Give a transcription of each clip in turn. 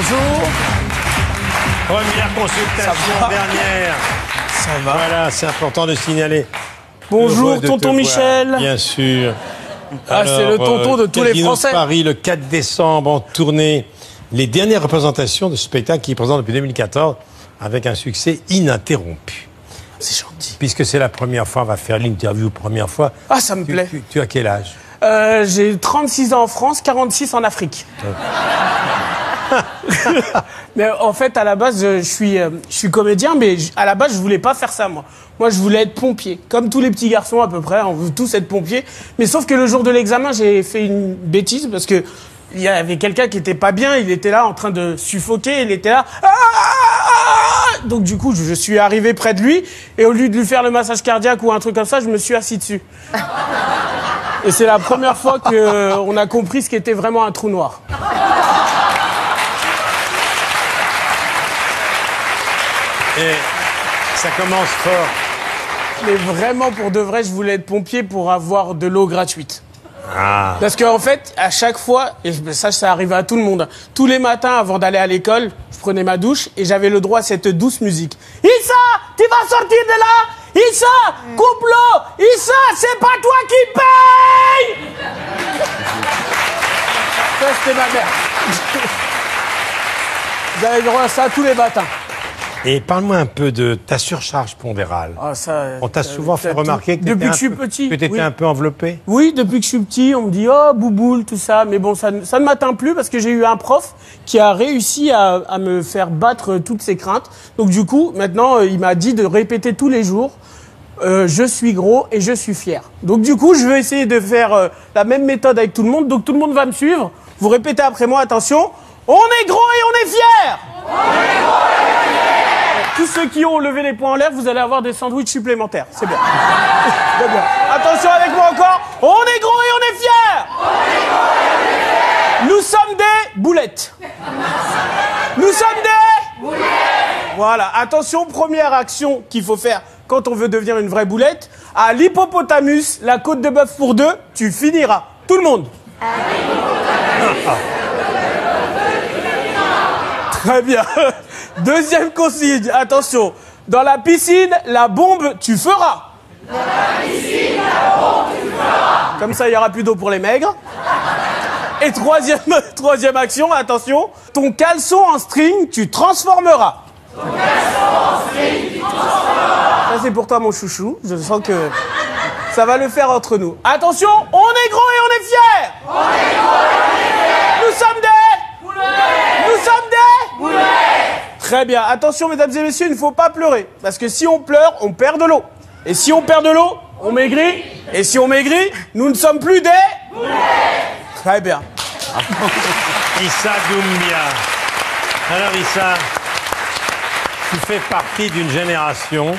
bonjour. Première consultation dernière. Ça va. Voilà, c'est important de signaler. Bonjour, tonton Michel. Bien sûr. Ah, c'est le tonton de tous les Casino de Français. Paris, le 4 décembre, en tournée. Les dernières représentations de ce spectacle qui est présent depuis 2014 avec un succès ininterrompu. C'est gentil. Puisque c'est la première fois, on va faire l'interview première fois. Ah, ça me plaît. Tu as quel âge? J'ai 36 ans en France, 46 en Afrique. Mais en fait, à la base, je suis comédien, mais à la base, je voulais pas faire ça, moi. Moi, je voulais être pompier. Comme tous les petits garçons, à peu près, on veut tous être pompiers. Mais sauf que le jour de l'examen, j'ai fait une bêtise parce que il y avait quelqu'un qui était pas bien, il était là en train de suffoquer, il était là. Donc du coup, je suis arrivé près de lui et au lieu de lui faire le massage cardiaque ou un truc comme ça, je me suis assis dessus. Et c'est la première fois qu'on a compris ce qu'était vraiment un trou noir. Et ça commence fort. Mais vraiment, pour de vrai, je voulais être pompier pour avoir de l'eau gratuite. Ah. Parce qu'en fait, à chaque fois, et ça arrivait à tout le monde, tous les matins avant d'aller à l'école, je prenais ma douche et j'avais le droit à cette douce musique. Issa, tu vas sortir de là. Issa, coupe l'eau. Issa, c'est pas toi qui paye. Ça, c'était ma mère. J'avais le droit à ça tous les matins. Et parle-moi un peu de ta surcharge pondérale. Ah, ça, On t'a souvent fait remarquer que depuis que je suis petit, tu étais oui. un peu enveloppé. Oui, depuis que je suis petit, on me dit « Oh, bouboule », tout ça. Mais bon, ça ne m'atteint plus parce que j'ai eu un prof qui a réussi à me faire battre toutes ces craintes. Donc du coup, maintenant, il m'a dit de répéter tous les jours je suis gros et je suis fier ». Donc du coup, je vais essayer de faire la même méthode avec tout le monde. Donc tout le monde va me suivre. Vous répétez après moi, attention. On est gros et on est fier. On est gros et on est fier. Tous ceux qui ont levé les poings en l'air, vous allez avoir des sandwichs supplémentaires. C'est bien. C'est bien. Attention avec moi encore. On est gros et on est fier. On est gros et on est fier. Nous sommes des boulettes. Nous sommes des boulettes. Voilà. Attention, première action qu'il faut faire quand on veut devenir une vraie boulette. À l'hippopotamus, la côte de bœuf pour deux, tu finiras. Tout le monde. Très bien. Deuxième consigne, attention. Dans la piscine, la bombe, tu feras. Dans la piscine, la bombe, tu feras. Comme ça, il n'y aura plus d'eau pour les maigres. Et troisième action, attention. Ton caleçon en string, tu transformeras. Ton caleçon en string, tu transformeras. Ça, c'est pour toi, mon chouchou. Je sens que ça va le faire entre nous. Attention, on est gros et on est fiers. On est gros et on est fiers. Nous sommes des boulettes. Nous sommes des boulettes. Très bien. Attention, mesdames et messieurs, il ne faut pas pleurer. Parce que si on pleure, on perd de l'eau. Et si on perd de l'eau, on maigrit. Et si on maigrit, nous ne sommes plus des boulettes. Très bien. Issa Doumbia. Alors Issa, tu fais partie d'une génération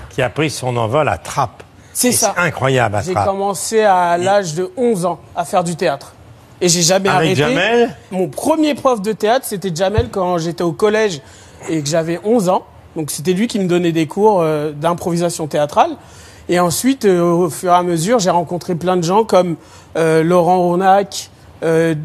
qui a pris son envol à Trappes. C'est ça. C'est incroyable à J'ai Trappes. commencé à l'âge de 11 ans à faire du théâtre. Et j'ai jamais Avec arrêté. Jamel ? Mon premier prof de théâtre, c'était Jamel quand j'étais au collège et que j'avais 11 ans. Donc c'était lui qui me donnait des cours d'improvisation théâtrale. Et ensuite, au fur et à mesure, j'ai rencontré plein de gens comme Laurent Ronac,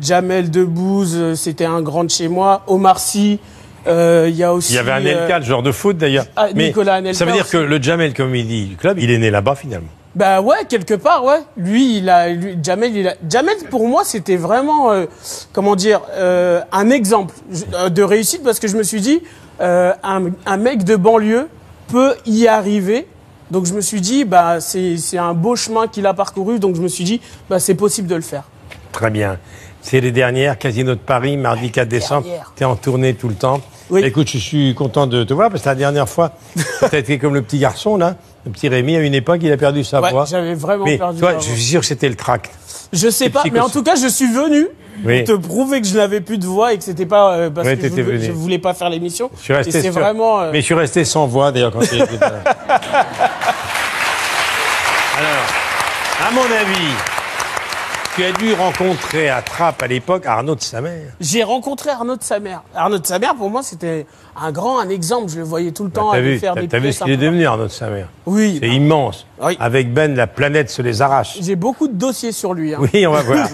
Jamel Debbouze, c'était un grand de chez moi, Omar Sy. Il y a aussi. Il y avait Anelka, le joueur de foot d'ailleurs. Mais Nicolas Anelka. ça veut dire aussi. que le Jamel Comedy Club, il est né là-bas finalement. Bah ouais, quelque part, ouais. Jamel, pour moi, c'était vraiment, comment dire, un exemple de réussite parce que je me suis dit, un mec de banlieue peut y arriver. Donc je me suis dit, bah c'est un beau chemin qu'il a parcouru. Donc je me suis dit, bah c'est possible de le faire. Très bien. C'est les dernières, Casino de Paris, mardi 4 décembre. Tu es en tournée tout le temps. Oui. Écoute, je suis content de te voir parce que la dernière fois, tu as été comme le petit garçon, là. Le petit Rémi, à une époque, il a perdu sa voix. Ouais, j'avais vraiment Mais perdu toi, ma je voix. suis sûr que c'était le tract. Je sais pas, mais en tout cas, je suis venu Oui. pour te prouver que je n'avais plus de voix et que c'était pas parce Oui, que t'étais venu. je voulais pas faire l'émission. Je suis resté Et c'est sûr. vraiment. Mais je suis resté sans voix, d'ailleurs, quand tu étais là. Alors, à mon avis, tu as dû rencontrer à Trappes, à l'époque, Arnaud de Samer. J'ai rencontré Arnaud de Samer. Arnaud de Samer, pour moi, c'était un exemple. Je le voyais tout le temps T'as aller vu, faire des t'as vu pièces ce qu'il est un peu- devenu, Arnaud de Samer. Oui. C'est immense. Oui. Avec Ben, la planète se les arrache. J'ai beaucoup de dossiers sur lui. Hein. Oui, on va voir.